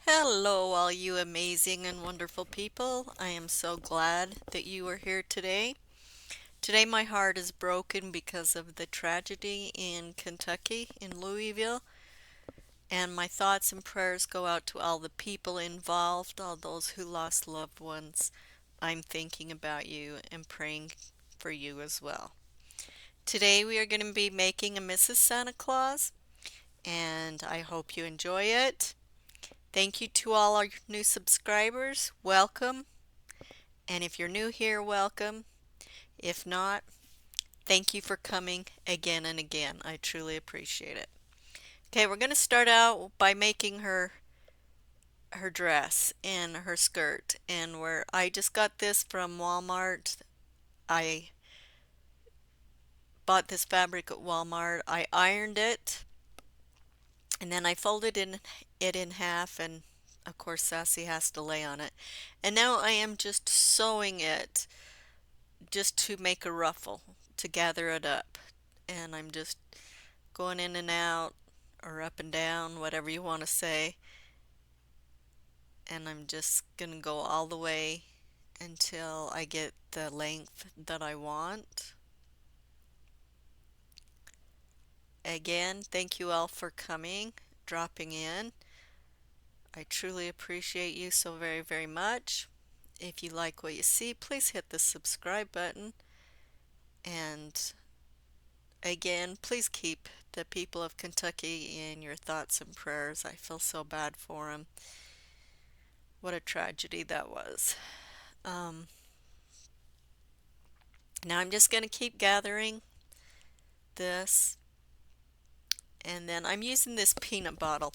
Hello, all you amazing and wonderful people. I am so glad that you are here today. Today, my heart is broken because of the tragedy in Kentucky, in Louisville, and my thoughts and prayers go out to all the people involved, all those who lost loved ones. I'm thinking about you and praying for you as well. Today, we are going to be making a Mrs. Santa Claus, and I hope you enjoy it. Thank you to all our new subscribers. Welcome. And if you're new here, welcome. If not, thank you for coming again and again. I truly appreciate it. Okay, we're going to start out by making her dress and her skirt. And where I just got this from Walmart. I bought this fabric at Walmart. I ironed it and then I folded it in half, and of course Sassy has to lay on it. And now I am just sewing it just to make a ruffle, to gather it up. And I'm just going in and out or up and down, whatever you want to say. And I'm just going to go all the way until I get the length that I want. Again, thank you all for coming, dropping in. I truly appreciate you so very, very much. If you like what you see, please hit the subscribe button. And again, please keep the people of Kentucky in your thoughts and prayers. I feel so bad for them. What a tragedy that was. Um, Now I'm just going to keep gathering this, and then I'm using this peanut bottle.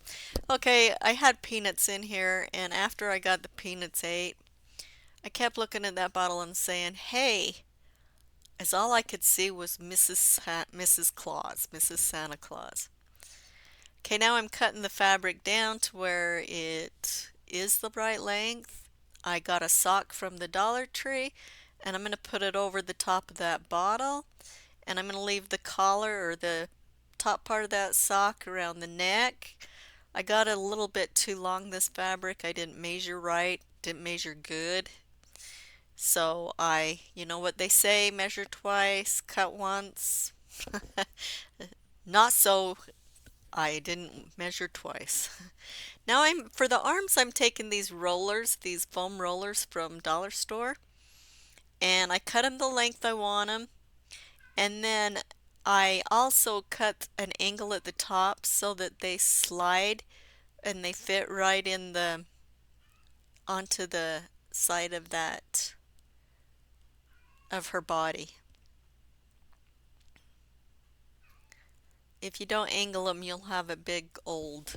Okay, I had peanuts in here, and after I got the peanuts ate, I kept looking at that bottle and saying, hey, as all I could see was Mrs. Claus, Mrs. Santa Claus. Okay, now I'm cutting the fabric down to where it is the right length. I got a sock from the Dollar Tree, and I'm going to put it over the top of that bottle, and I'm going to leave the collar or the top part of that sock around the neck. I got a little bit too long, this fabric. I didn't measure right, didn't measure good. So you know what they say, measure twice, cut once. Not so, I didn't measure twice. Now for the arms, I'm taking these rollers, these foam rollers from Dollar Store, and I cut them the length I want them. And then I also cut an angle at the top so that they slide and they fit right in the onto the side of that of her body. If you don't angle them, you'll have a big old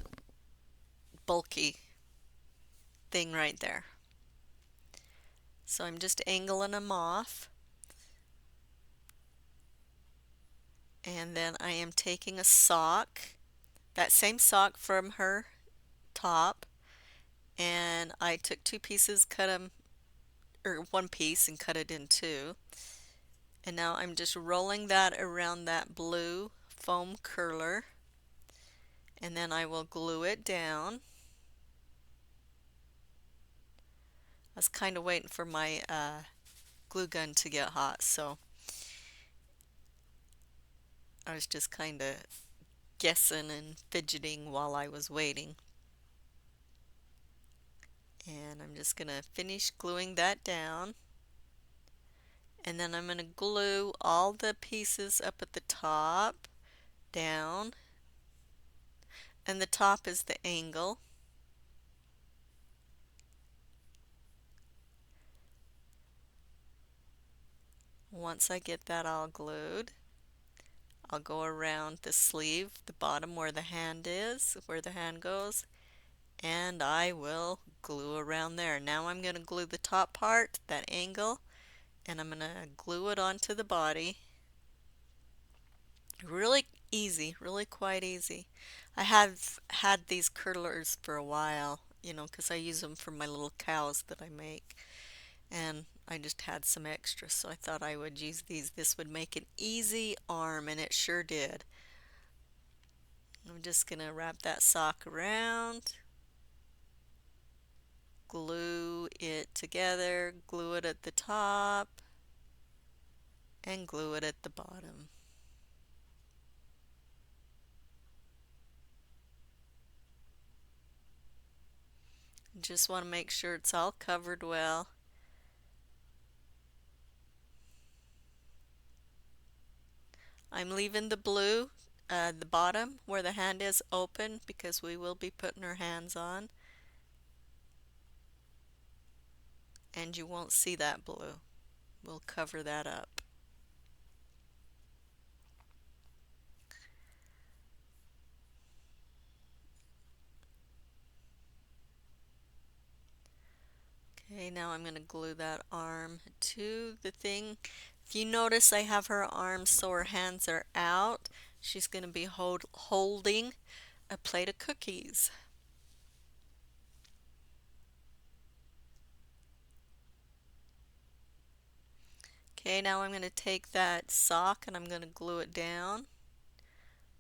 bulky thing right there. So I'm just angling them off. And then I am taking a sock, that same sock from her top, and I took two pieces, cut them, or one piece and cut it in two. And now I'm just rolling that around that blue foam curler, and then I will glue it down. I was kind of waiting for my glue gun to get hot, so I was just kind of guessing and fidgeting while I was waiting. And I'm just going to finish gluing that down. And then I'm going to glue all the pieces up at the top, down, and the top is the angle. Once I get that all glued, I'll go around the sleeve, the bottom where the hand is, where the hand goes, and I will glue around there. Now I'm going to glue the top part, that angle, and I'm going to glue it onto the body. Really easy, really quite easy. I have had these curlers for a while, you know, because I use them for my little cows that I make. And I just had some extra, so I thought I would use these. This would make an easy arm, and it sure did. I'm just going to wrap that sock around. together, glue it at the top, and glue it at the bottom. Just want to make sure it's all covered well. I'm leaving the blue, the bottom where the hand is open because we will be putting our hands on, and you won't see that blue. We'll cover that up. Okay, now I'm going to glue that arm to the thing. If you notice, I have her arms so her hands are out. She's going to be holding a plate of cookies. Okay, now I'm going to take that sock and I'm going to glue it down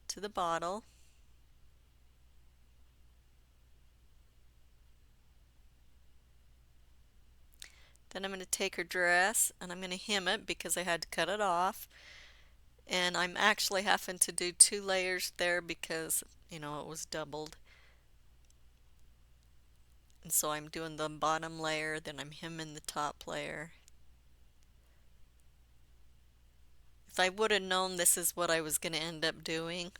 to the bottle. Then I'm going to take her dress and I'm going to hem it because I had to cut it off. And I'm actually having to do 2 layers there because, it was doubled. And so I'm doing the bottom layer, then I'm hemming the top layer. If I would have known this is what I was going to end up doing,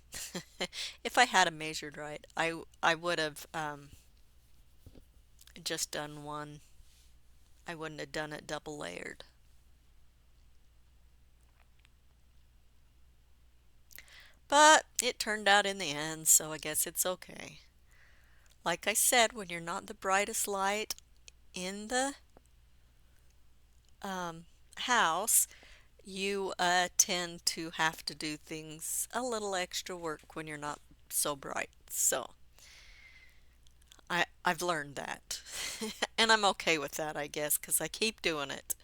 if I had it measured right, I would have just done one. I wouldn't have done it double layered. But it turned out in the end, so I guess it's okay. Like I said, when you're not the brightest light in the house, you tend to have to do things a little extra work when you're not so bright. So I've learned that. And I'm okay with that, I guess, because I keep doing it.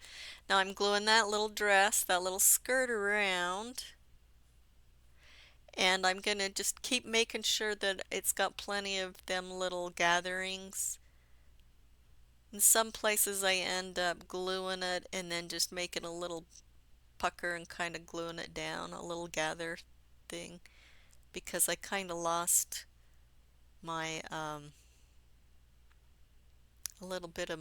Now I'm gluing that little dress, that little skirt around. And I'm going to just keep making sure that it's got plenty of them little gatherings. In some places I end up gluing it and then just making a little pucker and kind of gluing it down, a little gather thing, because I kind of lost my, a little bit of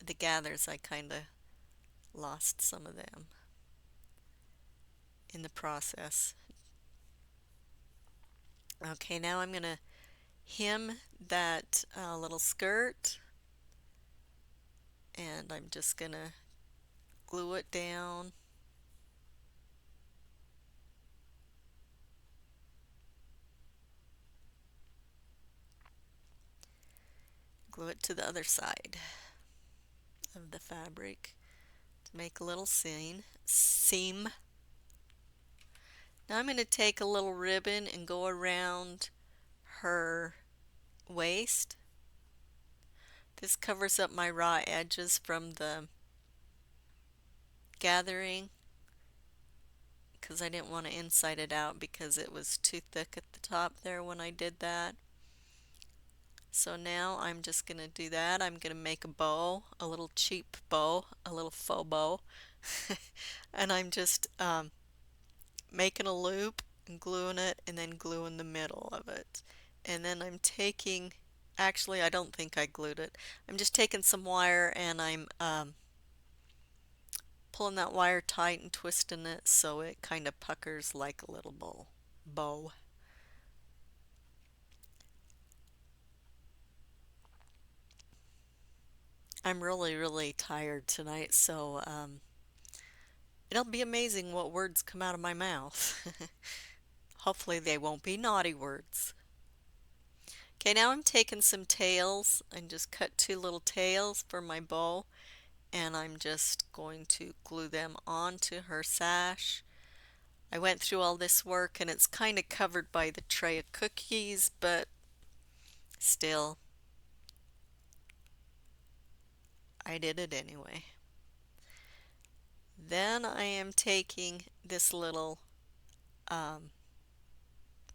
the gathers, I kind of lost some of them in the process. Okay, now I'm going to hem that little skirt, and I'm just going to glue it down. Glue it to the other side of the fabric to make a little seam. Now I'm going to take a little ribbon and go around her waist. This covers up my raw edges from the gathering because I didn't want to inside it out because it was too thick at the top there when I did that. So now I'm just going to do that. I'm going to make a bow, a little cheap bow, a little faux bow. And I'm just making a loop and gluing it and then gluing the middle of it. And then I'm taking, actually I don't think I glued it. I'm just taking some wire and I'm pulling that wire tight and twisting it so it kind of puckers like a little bow. I'm really tired tonight, so it'll be amazing what words come out of my mouth. Hopefully they won't be naughty words. Okay, now I'm taking some tails and just cut 2 little tails for my bow, and I'm just going to glue them onto her sash. I went through all this work and it's kind of covered by the tray of cookies, but still, I did it anyway. Then I am taking this little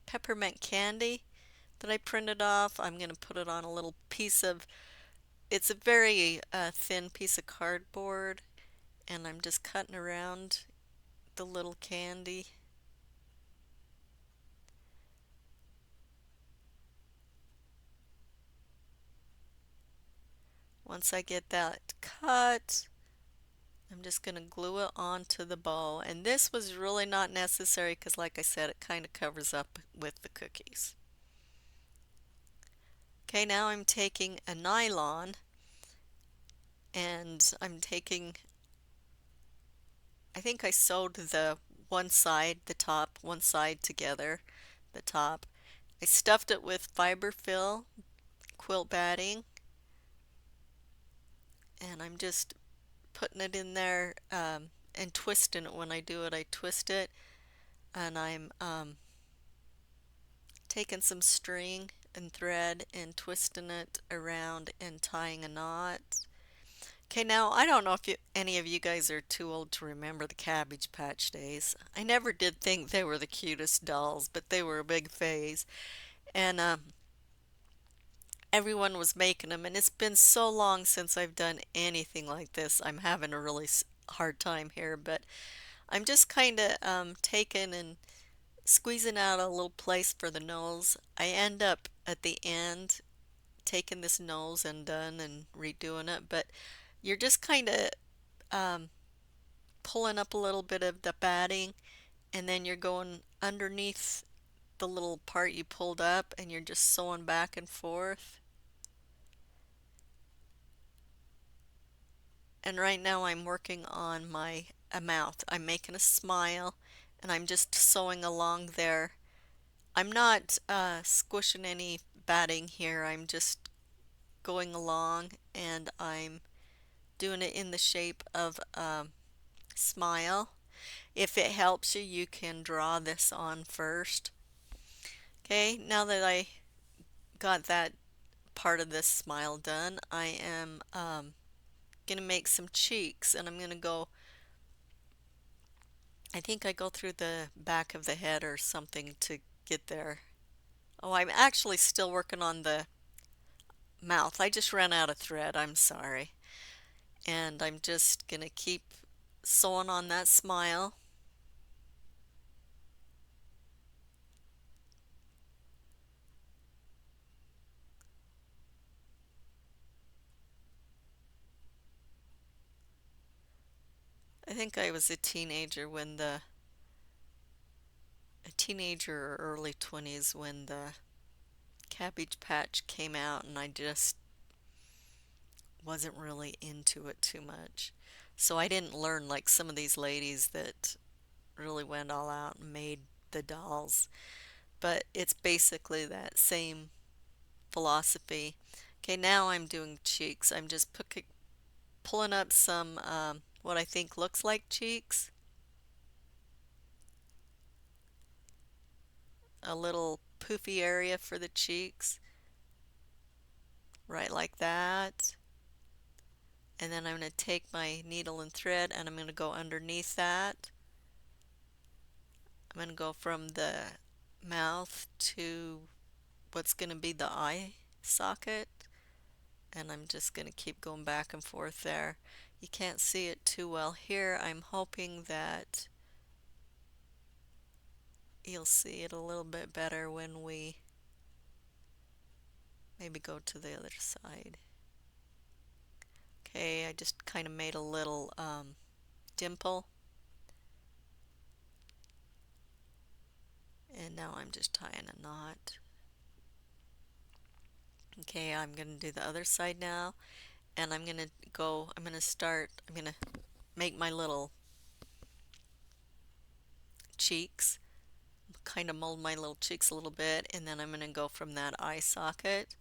peppermint candy that I printed off. I'm going to put it on a little piece of, it's a very thin piece of cardboard, and I'm just cutting around the little candy. Once I get that cut, I'm just going to glue it onto the bow. And this was really not necessary because, like I said, it kind of covers up with the cookies. Okay, now I'm taking a nylon and I think I sewed the one side, the top, one side together, the top. I stuffed it with fiberfill quilt batting, and I'm just putting it in there and twisting it. When I do it, I twist it, and I'm taking some string and thread and twisting it around and tying a knot. Okay, now I don't know if any of you guys are too old to remember the Cabbage Patch days. I never did think they were the cutest dolls, but they were a big phase. And everyone was making them, and it's been so long since I've done anything like this. I'm having a really hard time here, but I'm just kind of taking and squeezing out a little place for the nose. I end up at the end taking this nose undone and redoing it, but you're just kind of um, pulling up a little bit of the batting, and then you're going underneath the little part you pulled up, and you're just sewing back and forth. And right now I'm working on my a mouth. I'm making a smile, and I'm just sewing along there. I'm not squishing any batting here. I'm just going along, and I'm doing it in the shape of a smile. If it helps you, you can draw this on first. Okay, now that I got that part of this smile done, I am going to make some cheeks, and I'm going to go, I think I go through the back of the head or something to get there. Oh, I'm actually still working on the mouth. I just ran out of thread, I'm sorry. And I'm just going to keep sewing on that smile. I think I was a teenager or early 20s when the Cabbage Patch came out, and I just wasn't really into it too much. So I didn't learn like some of these ladies that really went all out and made the dolls. But it's basically that same philosophy. Okay, now I'm doing cheeks. I'm just pulling up some what I think looks like cheeks. A little poofy area for the cheeks, right like that. And then I'm going to take my needle and thread, and I'm going to go underneath that. I'm going to go from the mouth to what's going to be the eye socket, and I'm just going to keep going back and forth there. You can't see it too well here. I'm hoping that you'll see it a little bit better when we maybe go to the other side. Okay, I just kind of made a little dimple, and now I'm just tying a knot. Okay, I'm going to do the other side now, and I'm going to start, I'm going to make my little cheeks, kind of mold my little cheeks a little bit, and then I'm going to go from that eye socket,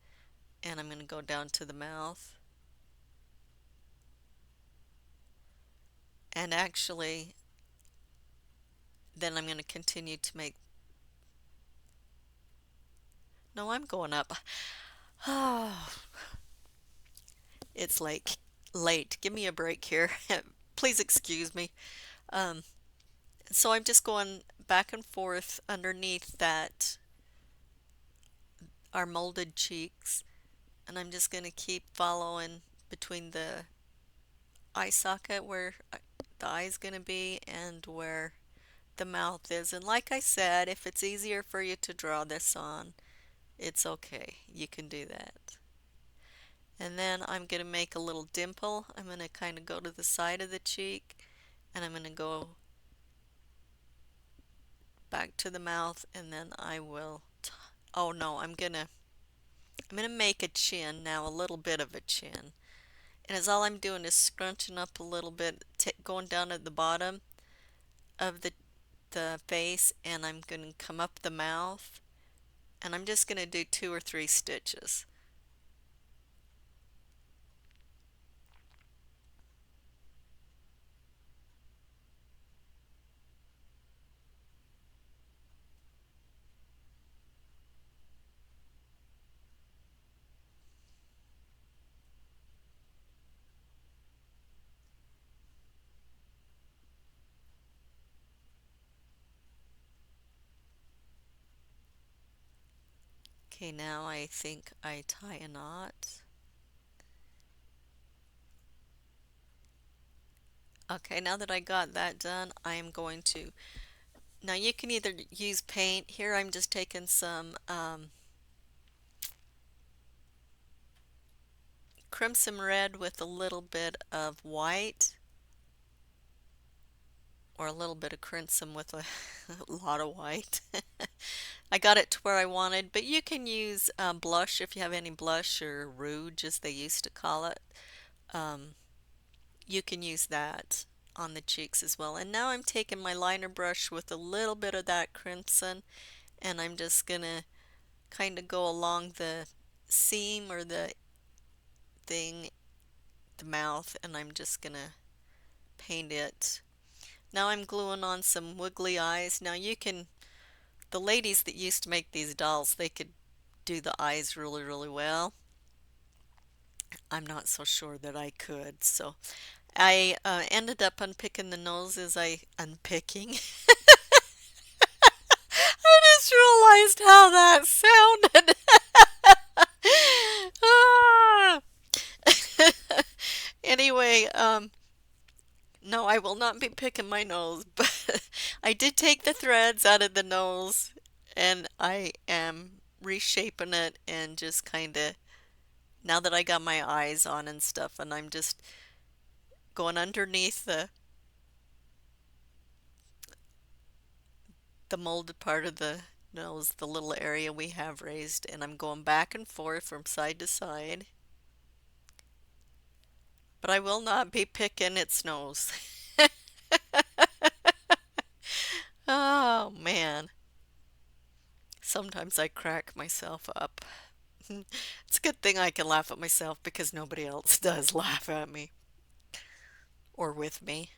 and I'm going to go down to the mouth. And actually, then I'm going to continue to make, no, I'm going up. Oh, it's late. Give me a break here. Please excuse me. Um, so I'm just going back and forth underneath that our molded cheeks. And I'm just going to keep following between the eye socket where the eye's going to be and where the mouth is. And like I said, if it's easier for you to draw this on, it's okay. You can do that. And then I'm going to make a little dimple. I'm going to kind of go to the side of the cheek and I'm going to go back to the mouth and then I will oh no, I'm gonna make a chin now, a little bit of a chin. And as all I'm doing is scrunching up a little bit, going down at the bottom of the face and I'm going to come up the mouth and I'm just going to do 2 or 3 stitches. Okay, now I think I tie a knot. Okay, now that I got that done, I am going to, now you can either use paint. Here I'm just taking some crimson red with a little bit of white or a little bit of crimson with a, a lot of white. I got it to where I wanted, but you can use blush if you have any blush or rouge as they used to call it. Um, you can use that on the cheeks as well. And now I'm taking my liner brush with a little bit of that crimson and I'm just gonna kind of go along the seam or the thing, the mouth, and I'm just gonna paint it. Now I'm gluing on some wiggly eyes. Now you can, the ladies that used to make these dolls, they could do the eyes really, really well. I'm not so sure that I could. So I ended up unpicking the nose as I unpicking. I just realized how that sounded. Ah. Anyway, no, I will not be picking my nose, but I did take the threads out of the nose and I am reshaping it and just kind of, now that I got my eyes on and stuff, and I'm just going underneath the molded part of the nose, the little area we have raised, and I'm going back and forth from side to side. But I will not be picking its nose. Oh man, sometimes I crack myself up. It's a good thing I can laugh at myself because nobody else does laugh at me or with me.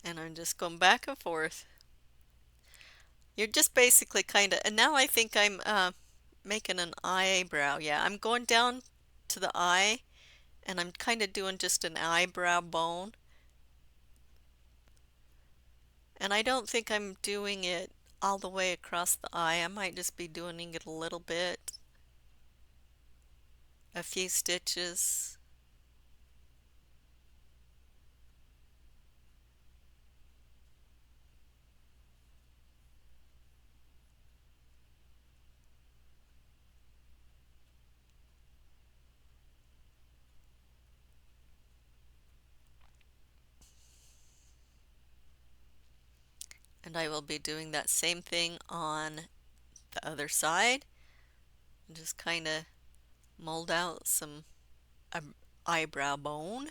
And I'm just going back and forth. You're just basically kind of, and now I think I'm making an eyebrow. Yeah, I'm going down to the eye and I'm kind of doing just an eyebrow bone. And I don't think I'm doing it all the way across the eye. I might just be doing it a little bit, a few stitches. And I will be doing that same thing on the other side. And just kind of mold out some eyebrow bone.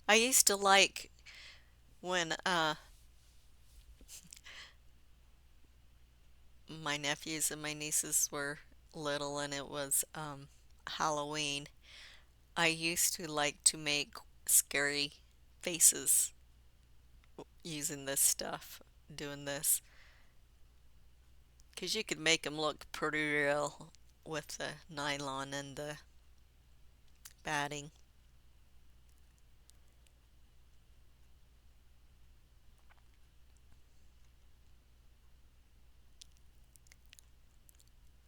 I used to like when my nephews and my nieces were little and it was Halloween. I used to like to make scary faces using this stuff, doing this. Because you could make them look pretty real with the nylon and the batting.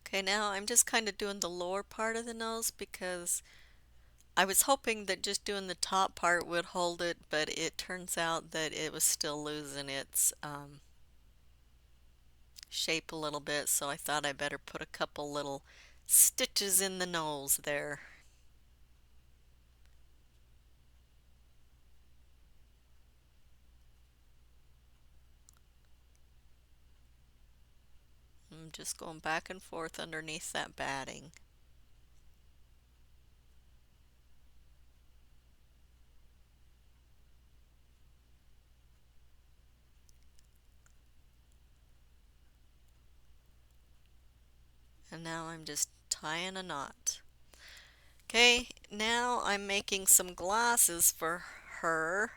Okay, now I'm just kind of doing the lower part of the nose because I was hoping that just doing the top part would hold it, but it turns out that it was still losing its shape a little bit, so I thought I better put a couple little stitches in the nose there. I'm just going back and forth underneath that batting. And now I'm just tying a knot. Okay, now I'm making some glasses for her.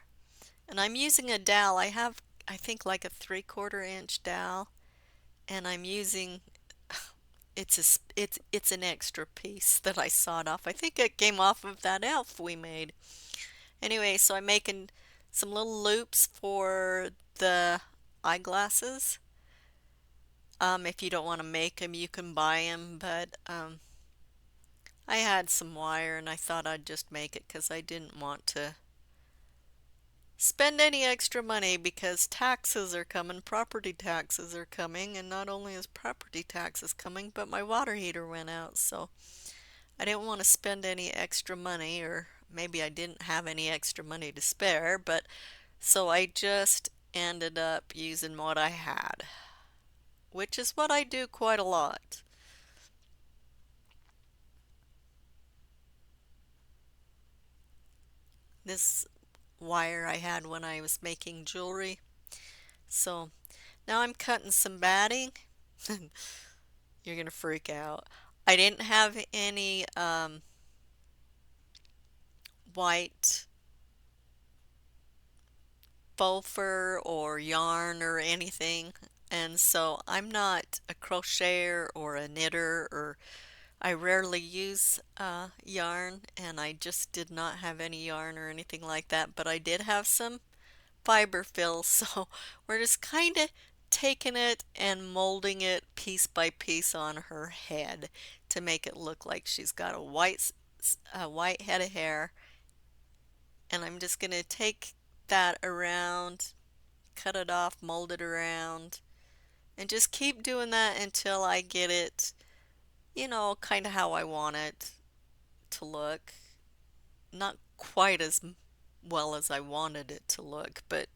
And I'm using a dowel. I have, I think, like a 3/4 inch dowel. And I'm using, it's an extra piece that I sawed off. I think it came off of that elf we made. Anyway, so I'm making some little loops for the eyeglasses. If you don't want to make them, you can buy them, but I had some wire and I thought I'd just make it because I didn't want to spend any extra money because taxes are coming, property taxes are coming, and not only is property taxes coming, but my water heater went out, so I didn't want to spend any extra money, or maybe I didn't have any extra money to spare, but so I just ended up using what I had, which is what I do quite a lot. This wire I had when I was making jewelry. So now I'm cutting some batting. You're gonna freak out. I didn't have any white faux fur or yarn or anything, and so I'm not a crocheter or a knitter, or I rarely use yarn, and I just did not have any yarn or anything like that, but I did have some fiber fill, so we're just kind of taking it and molding it piece by piece on her head to make it look like she's got a white head of hair. And I'm just going to take that around, cut it off, mold it around, and just keep doing that until I get it, kind of how I want it to look. Not quite as well as I wanted it to look, but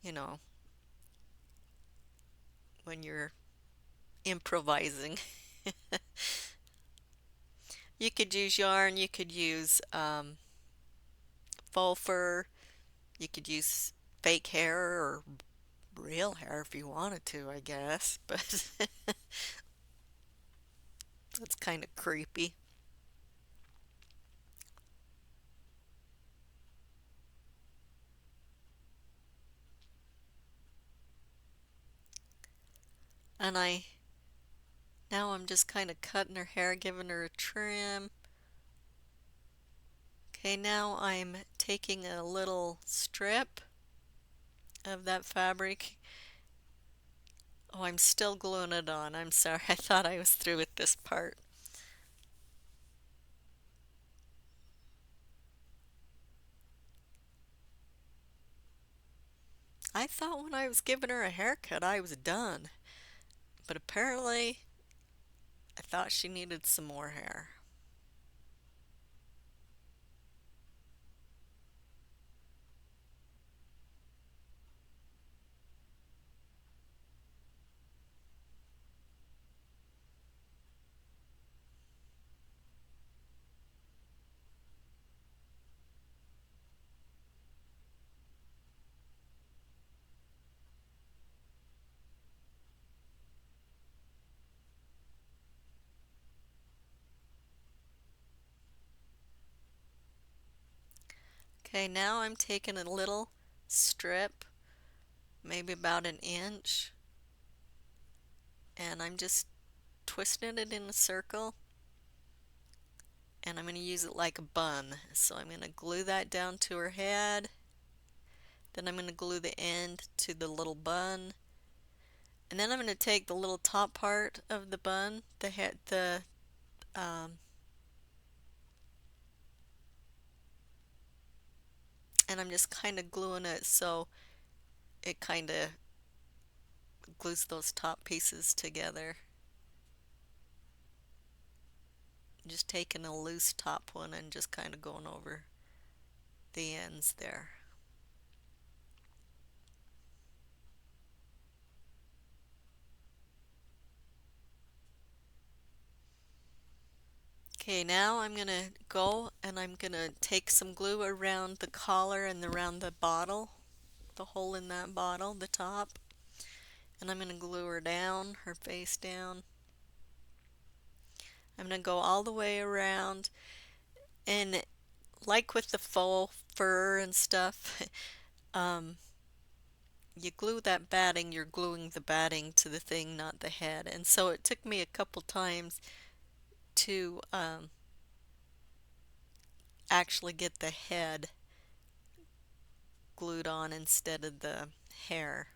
you know, when you're improvising. You could use yarn, you could use faux fur, you could use fake hair or real hair if you wanted to, I guess, but that's kind of creepy. And now I'm just kind of cutting her hair, giving her a trim. Okay, now I'm taking a little strip of that fabric. Oh, I'm still gluing it on. I'm sorry, I thought I was through with this part. I thought when I was giving her a haircut I was done, but apparently I thought she needed some more hair. Okay, now I'm taking a little strip maybe about an inch, and I'm just twisting it in a circle, and I'm going to use it like a bun. So I'm going to glue that down to her head, then I'm going to glue the end to the little bun, and then I'm going to take the little top part of the bun, the head, um, and I'm just kind of gluing it so it kind of glues those top pieces together. Just taking a loose top one and just kind of going over the ends there. Okay, now I'm gonna go and I'm gonna take some glue around the collar and around the bottle, the hole in that bottle, the top, and I'm gonna glue her down, her face down. I'm gonna go all the way around, and like with the faux fur and stuff, um, you glue that batting, you're gluing the batting to the thing, not the head. And so it took me a couple times to actually get the head glued on instead of the hair.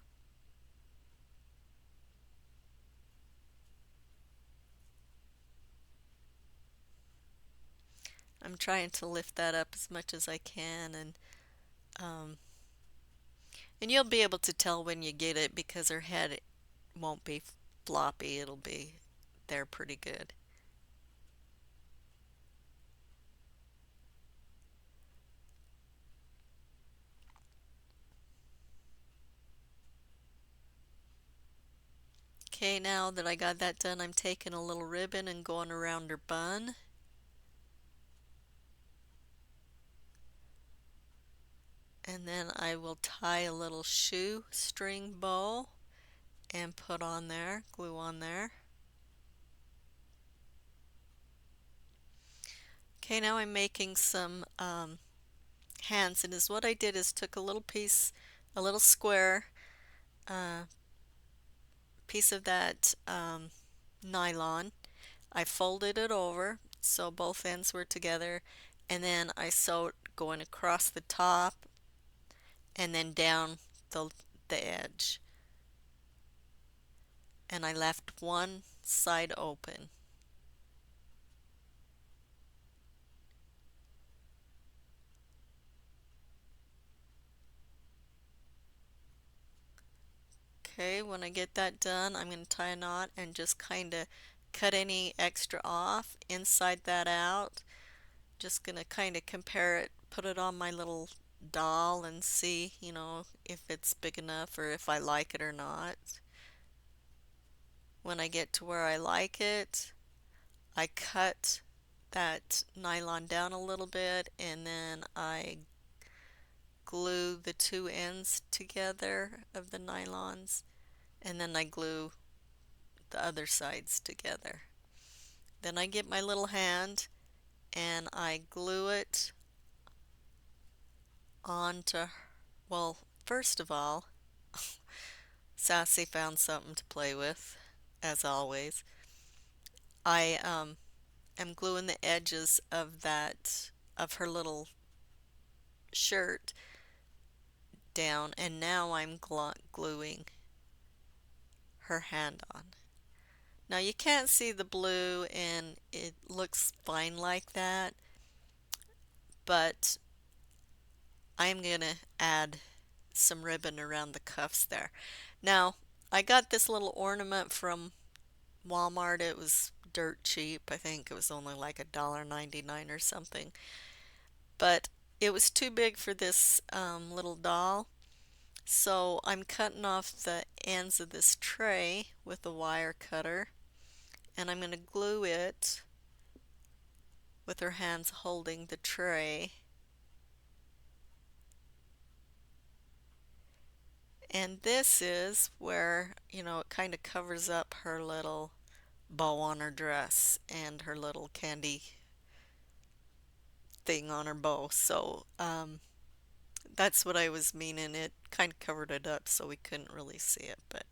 I'm trying to lift that up as much as I can, um, and you'll be able to tell when you get it because her head won't be floppy. It'll be there pretty good. Okay, now that I got that done, I'm taking a little ribbon and going around her bun. And then I will tie a little shoestring bow and put on there, glue on there. Okay, now I'm making some hands, and what I did is took a little piece, a little square uh, piece of that nylon. I folded it over so both ends were together, and then I sewed going across the top and then down the, the edge. And I left one side open. Okay, when I get that done, I'm going to tie a knot and just kind of cut any extra off, inside that out. Just going to kind of compare it, put it on my little doll and see, if it's big enough or if I like it or not. When I get to where I like it, I cut that nylon down a little bit and then I glue the two ends together of the nylons, and then I glue the other sides together. Then I get my little hand and I glue it onto, well, first of all, Sassy found something to play with, as always. I am gluing the edges of her little shirt down, and now I'm gluing her hand on. Now you can't see the blue and it looks fine like that, but I'm gonna add some ribbon around the cuffs there. Now, I got this little ornament from Walmart. It was dirt cheap. I think it was only like $1.99 or something. But it was too big for this little doll. So I'm cutting off the ends of this tray with a wire cutter. And I'm going to glue it with her hands holding the tray. And this is where, it kind of covers up her little bow on her dress and her little candy thing on her bow. So That's what I was meaning. It kind of covered it up so we couldn't really see it, but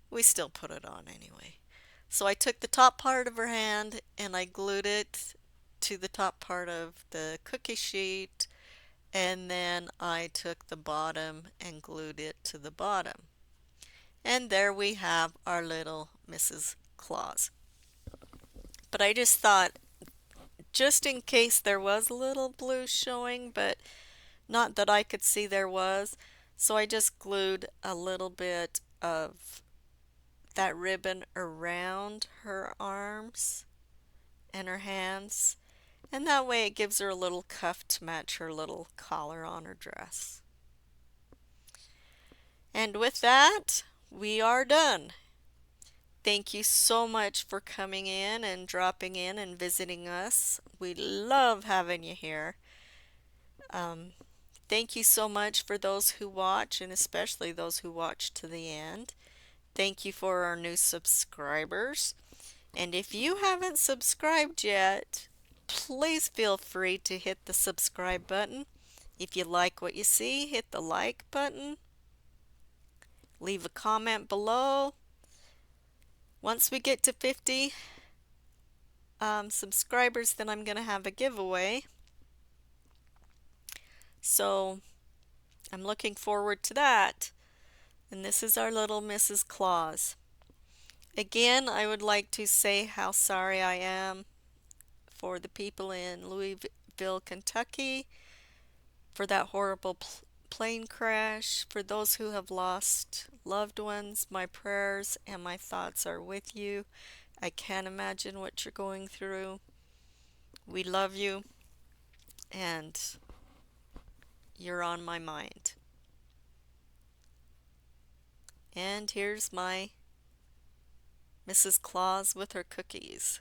we still put it on anyway. So I took the top part of her hand and I glued it to the top part of the cookie sheet, and then I took the bottom and glued it to the bottom. And there we have our little Mrs. Claus. But I just thought, just in case there was a little blue showing, but not that I could see there was, so I just glued a little bit of that ribbon around her arms and her hands, and that way it gives her a little cuff to match her little collar on her dress. And with that, we are done. Thank you so much for coming in and dropping in and visiting us. We love having you here. Um, Thank you so much for those who watch, and especially those who watch to the end. Thank you for our new subscribers. And if you haven't subscribed yet, please feel free to hit the subscribe button. If you like what you see, hit the like button. Leave a comment below. Once we get to 50 subscribers, then I'm going to have a giveaway. So I'm looking forward to that. And this is our little Mrs. Claus. Again, I would like to say how sorry I am for the people in Louisville, Kentucky, for that horrible plane crash. For those who have lost loved ones, my prayers and my thoughts are with you. I can't imagine what you're going through. We love you, and you're on my mind. And here's my Mrs. Claus with her cookies.